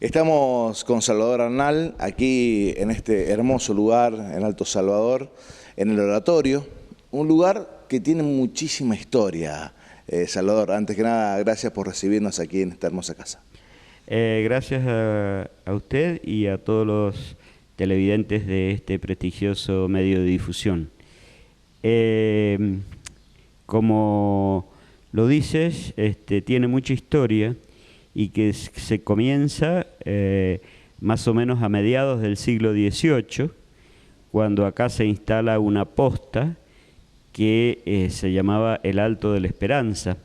Estamos con Salvador Arnal, aquí en este hermoso lugar, en Alto Salvador, en el Oratorio, un lugar que tiene muchísima historia. Salvador, antes que nada, gracias por recibirnos aquí en esta hermosa casa. Gracias a usted y a todos los televidentes de este prestigioso medio de difusión. Como lo dices, tiene mucha historia y que se comienza más o menos a mediados del siglo XVIII, cuando acá se instala una posta que se llamaba el Alto de la Esperanza.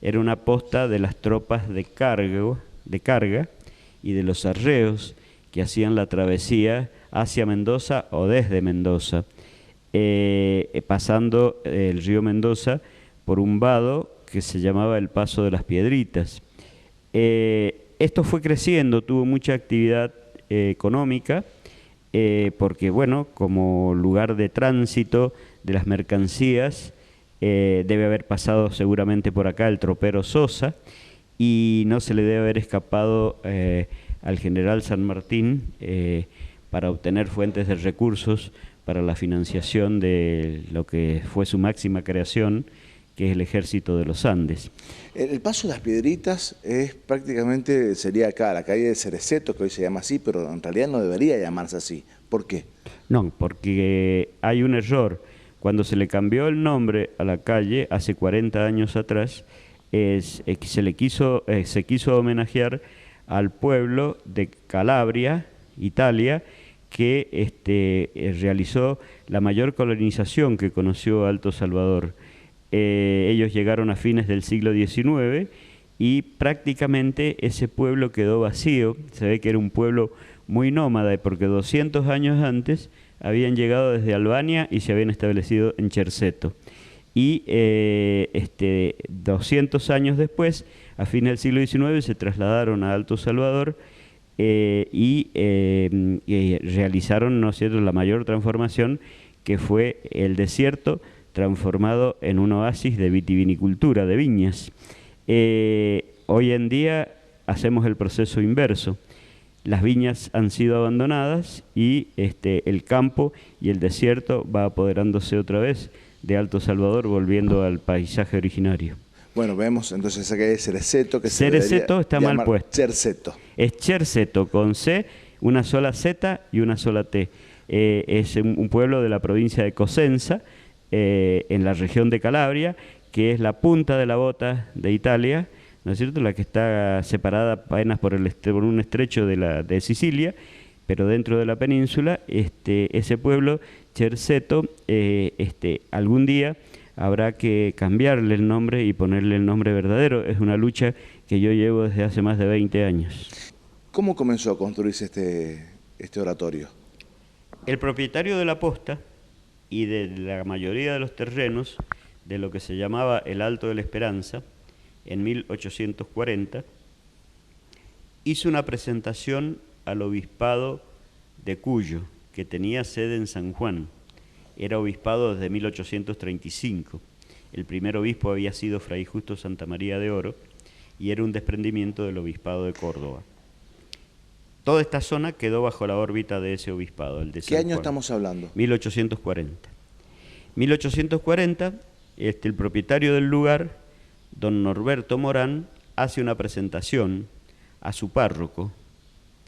Era una posta de las tropas de carga y de los arreos que hacían la travesía hacia Mendoza o desde Mendoza, pasando el río Mendoza por un vado que se llamaba el Paso de las Piedritas. Esto fue creciendo, tuvo mucha actividad económica, porque bueno, como lugar de tránsito de las mercancías, debe haber pasado seguramente por acá el tropero Sosa, y no se le debe haber escapado al general San Martín para obtener fuentes de recursos para la financiación de lo que fue su máxima creación, que es el Ejército de los Andes. El Paso de las Piedritas es prácticamente, sería acá, la calle de Cereceto, que hoy se llama así, pero en realidad no debería llamarse así. ¿Por qué? No, porque hay un error. Cuando se le cambió el nombre a la calle, hace 40 años atrás, se quiso homenajear al pueblo de Calabria, Italia, que realizó la mayor colonización que conoció Alto Salvador. Ellos llegaron a fines del siglo XIX y prácticamente ese pueblo quedó vacío. Se ve que era un pueblo muy nómada, porque 200 años antes habían llegado desde Albania y se habían establecido en Cherceto. Y 200 años después, a fines del siglo XIX, se trasladaron a Alto Salvador y realizaron, ¿no es cierto?, la mayor transformación, que fue el desierto transformado en un oasis de vitivinicultura, de viñas. Hoy en día hacemos el proceso inverso. Las viñas han sido abandonadas y el campo y el desierto va apoderándose otra vez de Alto Salvador, volviendo al paisaje originario. Bueno, vemos entonces acá hay Cereceto, que Cereceto está mal puesto. Cherceto. Es Cherceto, con C, una sola Z y una sola T. Es un pueblo de la provincia de Cosenza, en la región de Calabria, que es la punta de la bota de Italia, ¿no es cierto?, la que está separada apenas por un estrecho de Sicilia, pero dentro de la península. Ese pueblo, Cherceto, algún día habrá que cambiarle el nombre y ponerle el nombre verdadero. Es una lucha que yo llevo desde hace más de 20 años. ¿Cómo comenzó a construirse este oratorio? El propietario de la posta y de la mayoría de los terrenos de lo que se llamaba el Alto de la Esperanza, en 1840, hizo una presentación al obispado de Cuyo, que tenía sede en San Juan. Era obispado desde 1835. El primer obispo había sido Fray Justo Santa María de Oro y era un desprendimiento del obispado de Córdoba. Toda esta zona quedó bajo la órbita de ese obispado, el de San ¿Qué año Juan. estamos hablando? 1840. 1840, el propietario del lugar, don Norberto Morán, hace una presentación a su párroco,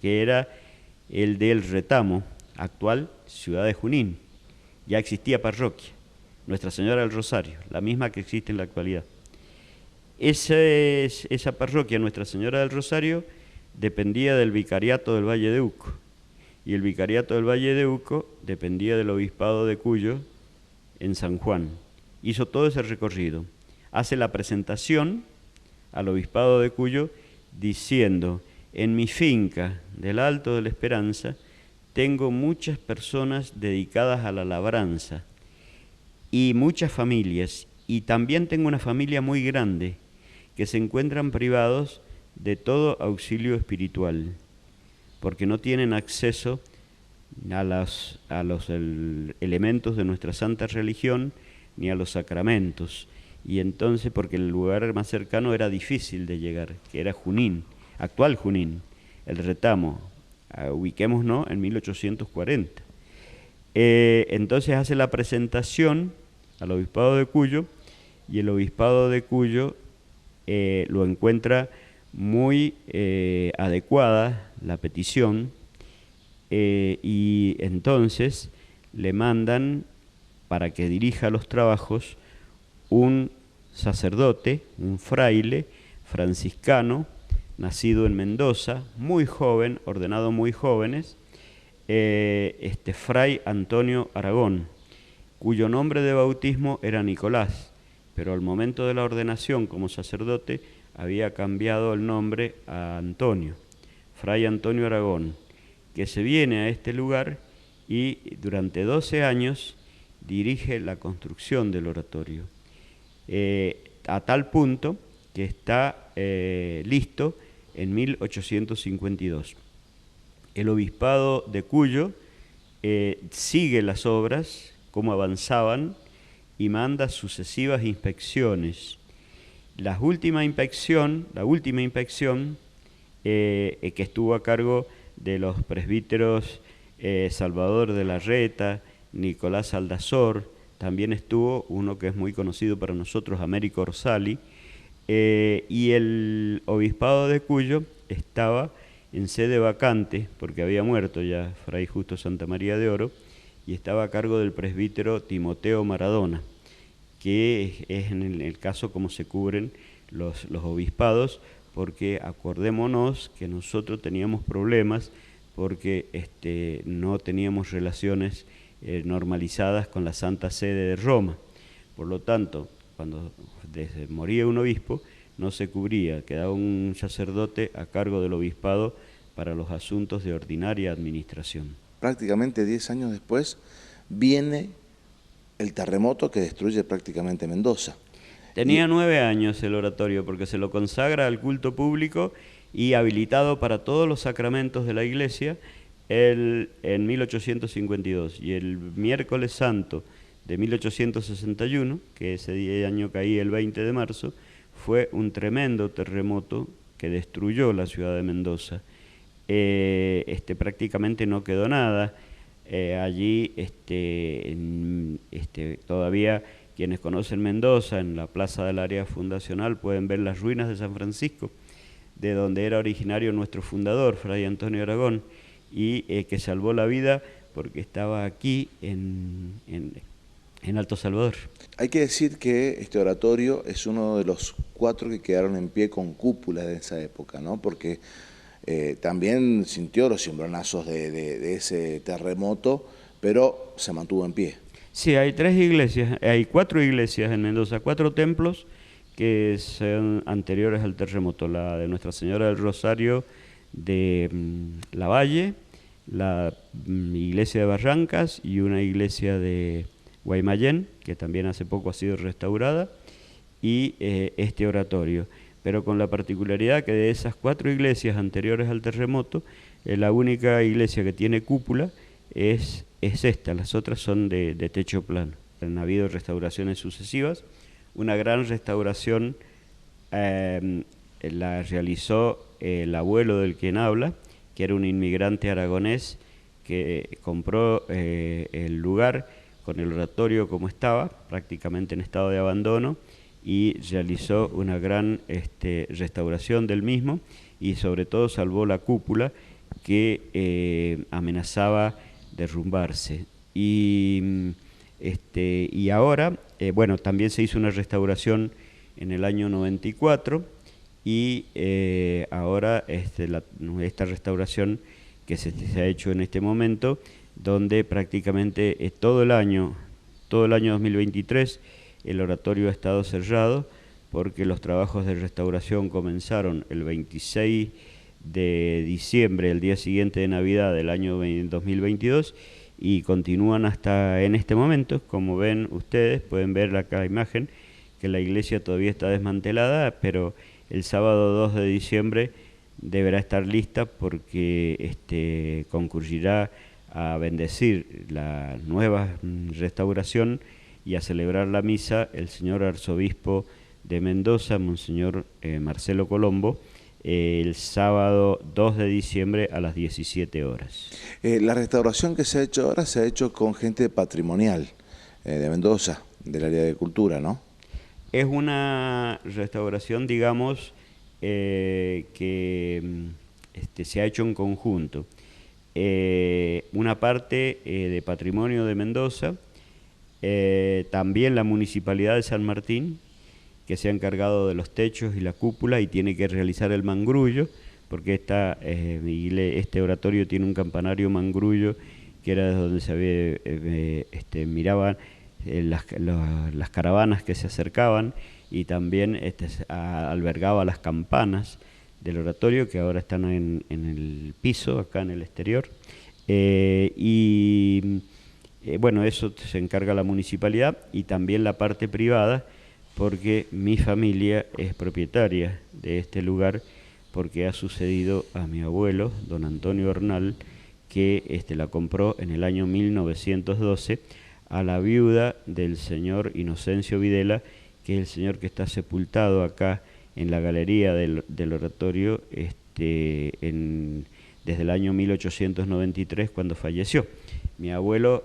que era el del Retamo, actual ciudad de Junín. Ya existía parroquia, Nuestra Señora del Rosario, la misma que existe en la actualidad. Esa parroquia, Nuestra Señora del Rosario, dependía del vicariato del Valle de Uco, y el vicariato del Valle de Uco dependía del obispado de Cuyo en San Juan. Hizo todo ese recorrido, hace la presentación al obispado de Cuyo diciendo: en mi finca del Alto de la Esperanza tengo muchas personas dedicadas a la labranza y muchas familias, y también tengo una familia muy grande que se encuentran privados de todo auxilio espiritual, porque no tienen acceso a los elementos de nuestra santa religión ni a los sacramentos. Y entonces, porque el lugar más cercano era difícil de llegar, que era Junín, actual Junín. el retamo, ubiquémonos en 1840. Entonces hace la presentación al obispado de Cuyo, y el obispado de Cuyo lo encuentra muy adecuada la petición, y entonces le mandan para que dirija los trabajos un sacerdote, un fraile franciscano, nacido en Mendoza, muy joven, ordenado muy jóvenes, Fray Antonio Aragón, cuyo nombre de bautismo era Nicolás, pero al momento de la ordenación como sacerdote había cambiado el nombre a Antonio, Fray Antonio Aragón, que se viene a este lugar y durante 12 años dirige la construcción del oratorio, a tal punto que está listo en 1852. El obispado de Cuyo sigue las obras, cómo avanzaban, y manda sucesivas inspecciones. La última inspección que estuvo a cargo de los presbíteros Salvador de la Reta, Nicolás Aldazor, también estuvo uno que es muy conocido para nosotros, Américo Orsali, y el obispado de Cuyo estaba en sede vacante, porque había muerto ya Fray Justo Santa María de Oro, y estaba a cargo del presbítero Timoteo Maradona, que es en el caso como se cubren los obispados, porque acordémonos que nosotros teníamos problemas porque no teníamos relaciones normalizadas con la Santa Sede de Roma. Por lo tanto, cuando moría un obispo, no se cubría, quedaba un sacerdote a cargo del obispado para los asuntos de ordinaria administración. Prácticamente 10 años después viene el terremoto que destruye prácticamente Mendoza. Tenía 9 años el oratorio porque se lo consagra al culto público y habilitado para todos los sacramentos de la Iglesia en 1852. Y el miércoles santo de 1861, que ese año caía el 20 de marzo, fue un tremendo terremoto que destruyó la ciudad de Mendoza. Prácticamente no quedó nada. Allí todavía quienes conocen Mendoza, en la plaza del área fundacional, pueden ver las ruinas de San Francisco, de donde era originario nuestro fundador, Fray Antonio Aragón, y que salvó la vida porque estaba aquí en Alto Salvador. Hay que decir que este oratorio es uno de los 4 que quedaron en pie con cúpula de esa época, ¿no? Porque también sintió los cimbronazos de ese terremoto, pero se mantuvo en pie. Sí, hay 4 iglesias en Mendoza, 4 templos que son anteriores al terremoto: la de Nuestra Señora del Rosario de Lavalle, la iglesia de Barrancas y una iglesia de Guaymallén, que también hace poco ha sido restaurada, y este oratorio. Pero con la particularidad que de esas 4 iglesias anteriores al terremoto, la única iglesia que tiene cúpula es esta, las otras son de techo plano. Han habido restauraciones sucesivas. Una gran restauración la realizó el abuelo del quien habla, que era un inmigrante aragonés que compró el lugar con el oratorio como estaba, prácticamente en estado de abandono, y realizó una gran restauración del mismo, y sobre todo salvó la cúpula que amenazaba derrumbarse. Y ahora, también se hizo una restauración en el año 94, y ahora esta restauración que se ha hecho en este momento, donde prácticamente todo el año 2023 el oratorio ha estado cerrado porque los trabajos de restauración comenzaron el 26 de diciembre, el día siguiente de Navidad del año 2022, y continúan hasta en este momento. Como ven ustedes, pueden ver acá la imagen, que la iglesia todavía está desmantelada, pero el sábado 2 de diciembre deberá estar lista porque concurrirá a bendecir la nueva restauración y a celebrar la misa el señor arzobispo de Mendoza, Monseñor Marcelo Colombo, el sábado 2 de diciembre a las 17 horas. La restauración que se ha hecho ahora se ha hecho con gente patrimonial de Mendoza, del área de cultura, ¿no? Es una restauración, digamos, que se ha hecho en conjunto. Una parte de Patrimonio de Mendoza, también la Municipalidad de San Martín, que se ha encargado de los techos y la cúpula y tiene que realizar el mangrullo, porque este oratorio tiene un campanario mangrullo que era donde se miraban las caravanas que se acercaban, y también albergaba las campanas del oratorio, que ahora están en el piso, acá en el exterior. Bueno, eso se encarga la municipalidad y también la parte privada, porque mi familia es propietaria de este lugar, porque ha sucedido a mi abuelo, don Antonio Hornal, que la compró en el año 1912 a la viuda del señor Inocencio Videla, que es el señor que está sepultado acá en la galería del oratorio desde el año 1893, cuando falleció. Mi abuelo,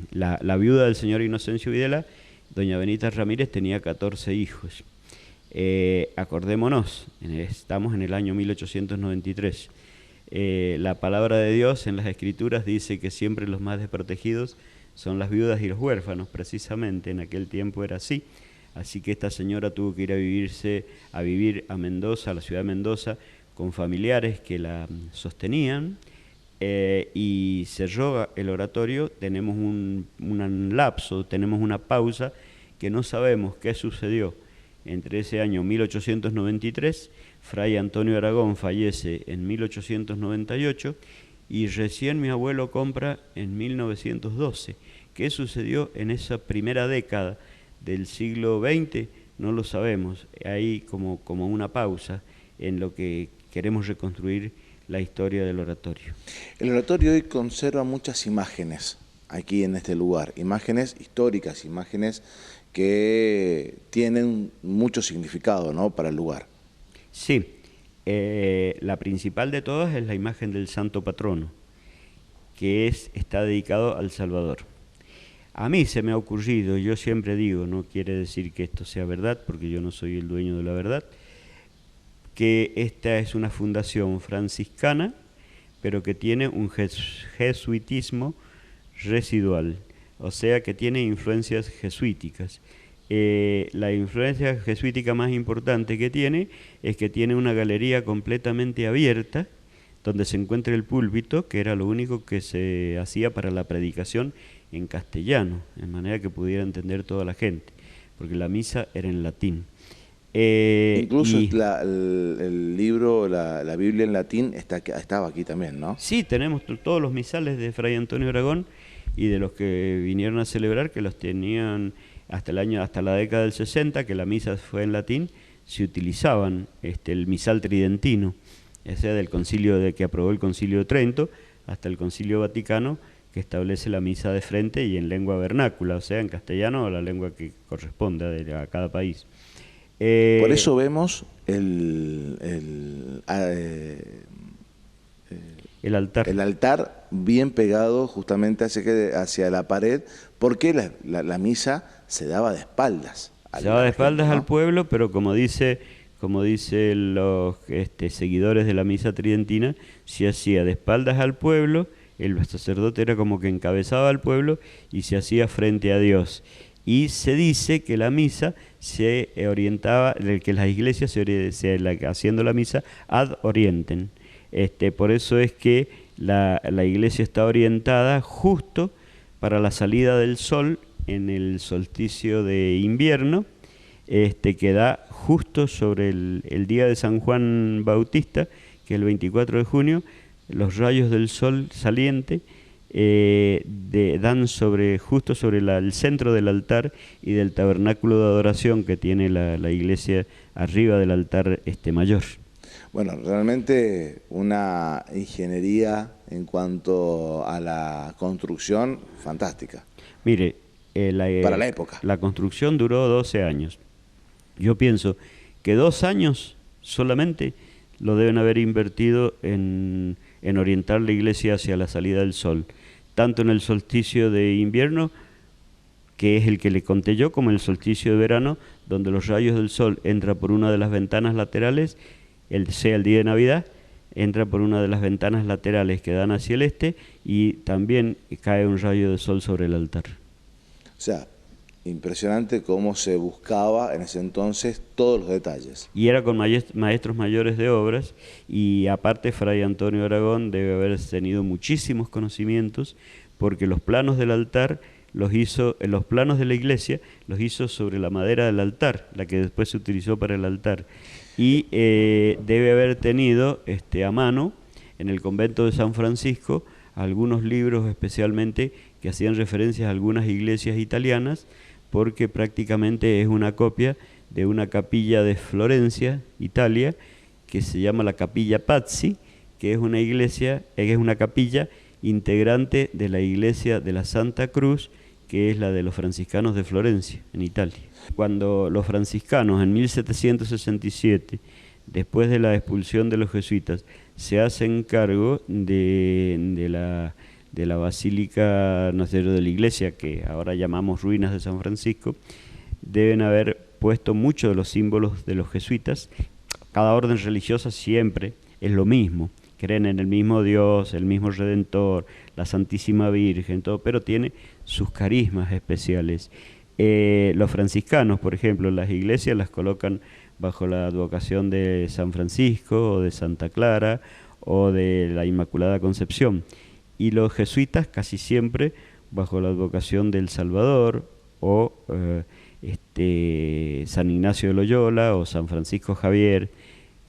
la viuda del señor Inocencio Videla, doña Benita Ramírez, tenía 14 hijos. Acordémonos, estamos en el año 1893. La palabra de Dios en las Escrituras dice que siempre los más desprotegidos son las viudas y los huérfanos. Precisamente en aquel tiempo era así. Así que esta señora tuvo que ir a vivir a Mendoza, a la ciudad de Mendoza, con familiares que la sostenían, y cerró el oratorio. Tenemos un lapso, tenemos una pausa que no sabemos qué sucedió entre ese año 1893, Fray Antonio Aragón fallece en 1898 y recién mi abuelo compra en 1912. ¿Qué sucedió en esa primera década del siglo XX? No lo sabemos. Hay como una pausa en lo que queremos reconstruir la historia del oratorio. El oratorio hoy conserva muchas imágenes aquí en este lugar, imágenes históricas, imágenes que tienen mucho significado, ¿no?, para el lugar. Sí, la principal de todas es la imagen del santo patrono, que está dedicado al Salvador. A mí se me ha ocurrido, yo siempre digo, no quiere decir que esto sea verdad, porque yo no soy el dueño de la verdad, que esta es una fundación franciscana, pero que tiene un jesuitismo residual, o sea que tiene influencias jesuíticas. La influencia jesuítica más importante que tiene es que tiene una galería completamente abierta, donde se encuentra el púlpito, que era lo único que se hacía para la predicación en castellano, de manera que pudiera entender toda la gente, porque la misa era en latín. Incluso el libro, la Biblia en latín, estaba aquí también, ¿no? Sí, tenemos todos los misales de Fray Antonio Aragón y de los que vinieron a celebrar, que los tenían hasta la década del 60, que la misa fue en latín, se utilizaban el misal tridentino, o sea, del concilio que aprobó el Concilio de Trento hasta el Concilio Vaticano, que establece la misa de frente y en lengua vernácula, o sea, en castellano o la lengua que corresponda a cada país. Por eso vemos el altar. El altar bien pegado justamente hacia la pared, porque la misa se daba de espaldas. Se daba de espaldas, ¿no?, al pueblo, pero como dicen los seguidores de la misa tridentina, se hacía de espaldas al pueblo, el sacerdote era como que encabezaba al pueblo y se hacía frente a Dios. Y se dice que la misa se orientaba, que las iglesias haciendo la misa ad orientem. Por eso es que la iglesia está orientada justo para la salida del sol en el solsticio de invierno, que da justo sobre el día de San Juan Bautista, que es el 24 de junio, los rayos del sol saliente dan justo sobre el centro del altar y del tabernáculo de adoración que tiene la iglesia arriba del altar mayor. Bueno, realmente una ingeniería en cuanto a la construcción fantástica. Mire, para la época. La construcción duró 12 años. Yo pienso que 2 años solamente lo deben haber invertido en orientar la iglesia hacia la salida del sol, tanto en el solsticio de invierno, que es el que le conté yo, como en el solsticio de verano, donde los rayos del sol entran por una de las ventanas laterales, sea el día de Navidad, entra por una de las ventanas laterales que dan hacia el este y también cae un rayo de sol sobre el altar. O sea, impresionante cómo se buscaba en ese entonces todos los detalles. Y era con maestros mayores de obras, y aparte Fray Antonio Aragón debe haber tenido muchísimos conocimientos, porque los planos del altar los hizo, los planos de la iglesia los hizo sobre la madera del altar, la que después se utilizó para el altar. Y debe haber tenido a mano, en el convento de San Francisco, algunos libros especialmente que hacían referencias a algunas iglesias italianas, porque prácticamente es una copia de una capilla de Florencia, Italia, que se llama la Capilla Pazzi, que es una iglesia, es una capilla integrante de la iglesia de la Santa Cruz, que es la de los franciscanos de Florencia, en Italia. Cuando los franciscanos en 1767, después de la expulsión de los jesuitas, se hacen cargo de la Basílica, no sé, de la iglesia, que ahora llamamos Ruinas de San Francisco, deben haber puesto muchos de los símbolos de los jesuitas. Cada orden religiosa siempre es lo mismo, creen en el mismo Dios, el mismo Redentor, la Santísima Virgen, todo, pero tiene sus carismas especiales. Los franciscanos, por ejemplo, las iglesias las colocan bajo la advocación de San Francisco o de Santa Clara o de la Inmaculada Concepción, y los jesuitas casi siempre bajo la advocación del Salvador o San Ignacio de Loyola o San Francisco Javier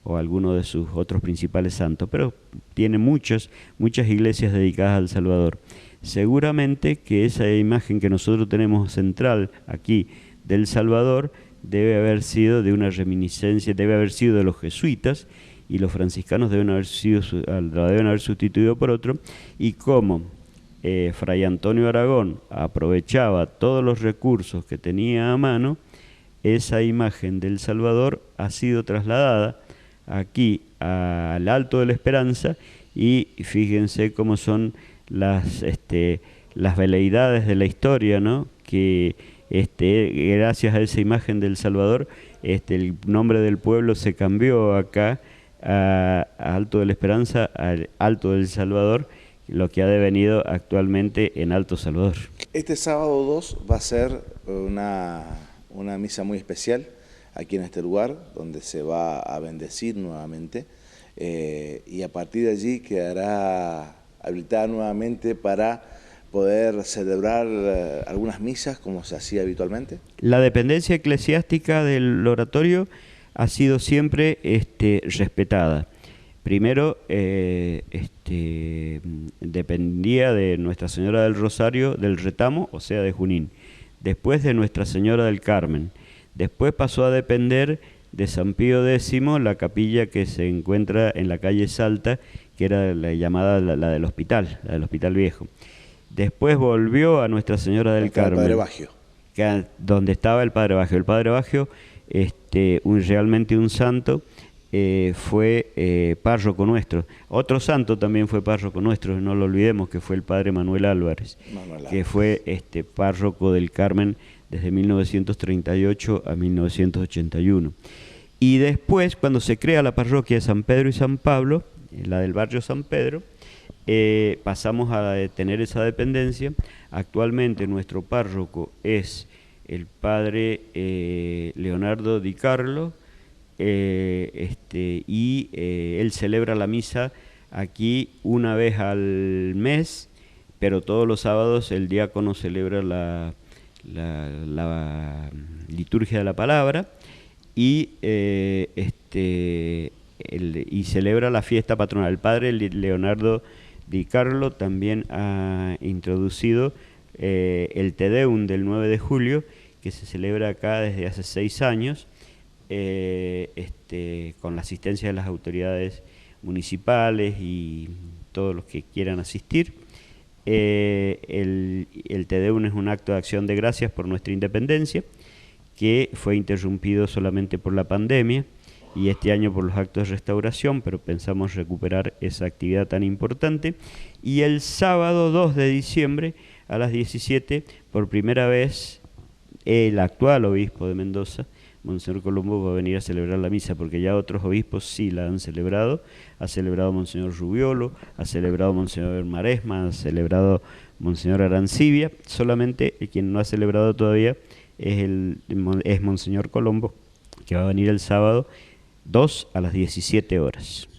o alguno de sus otros principales santos, pero tiene muchas iglesias dedicadas al Salvador. Seguramente que esa imagen que nosotros tenemos central aquí del Salvador debe haber sido de una reminiscencia, debe haber sido de los jesuitas, y los franciscanos deben haber sustituido por otro, y como Fray Antonio Aragón aprovechaba todos los recursos que tenía a mano, esa imagen del Salvador ha sido trasladada aquí al Alto de la Esperanza, y fíjense cómo son las veleidades de la historia, ¿no? Que gracias a esa imagen del Salvador, el nombre del pueblo se cambió acá a Alto de la Esperanza, al Alto del Salvador, lo que ha devenido actualmente en Alto Salvador. Este sábado 2 va a ser una misa muy especial aquí en este lugar, donde se va a bendecir nuevamente, y a partir de allí quedará habilitada nuevamente para poder celebrar algunas misas como se hacía habitualmente. La dependencia eclesiástica del oratorio ha sido siempre respetada. Primero dependía de Nuestra Señora del Rosario del Retamo, o sea de Junín, después de Nuestra Señora del Carmen, después pasó a depender de San Pío X, la capilla que se encuentra en la calle Salta, que era la llamada la del Hospital Viejo. Después volvió a Nuestra Señora del Carmen, Padre Baggio, donde estaba el Padre Baggio. El Padre Baggio, realmente un santo, fue párroco nuestro. Otro santo también fue párroco nuestro, no lo olvidemos, que fue el Padre Manuel Álvarez, que fue párroco del Carmen desde 1938 a 1981. Y después, cuando se crea la parroquia de San Pedro y San Pablo, la del barrio San Pedro, pasamos a tener esa dependencia. Actualmente nuestro párroco es el Padre Leonardo Di Carlo, y él celebra la misa aquí una vez al mes, pero todos los sábados el diácono celebra la liturgia de la palabra, y y celebra la fiesta patronal. El Padre Leonardo Di Carlo también ha introducido el Te Deum del 9 de julio, que se celebra acá desde hace 6 años, con la asistencia de las autoridades municipales y todos los que quieran asistir. El Te Deum es un acto de acción de gracias por nuestra independencia, que fue interrumpido solamente por la pandemia, y este año por los actos de restauración, pero pensamos recuperar esa actividad tan importante. Y el sábado 2 de diciembre a las 17, por primera vez, el actual obispo de Mendoza, Monseñor Colombo, va a venir a celebrar la misa, porque ya otros obispos sí la han celebrado. Ha celebrado Monseñor Rubiolo, ha celebrado Monseñor Maresma, ha celebrado Monseñor Arancibia. Solamente quien no ha celebrado todavía es Monseñor Colombo, que va a venir el sábado 2 a las 17 horas.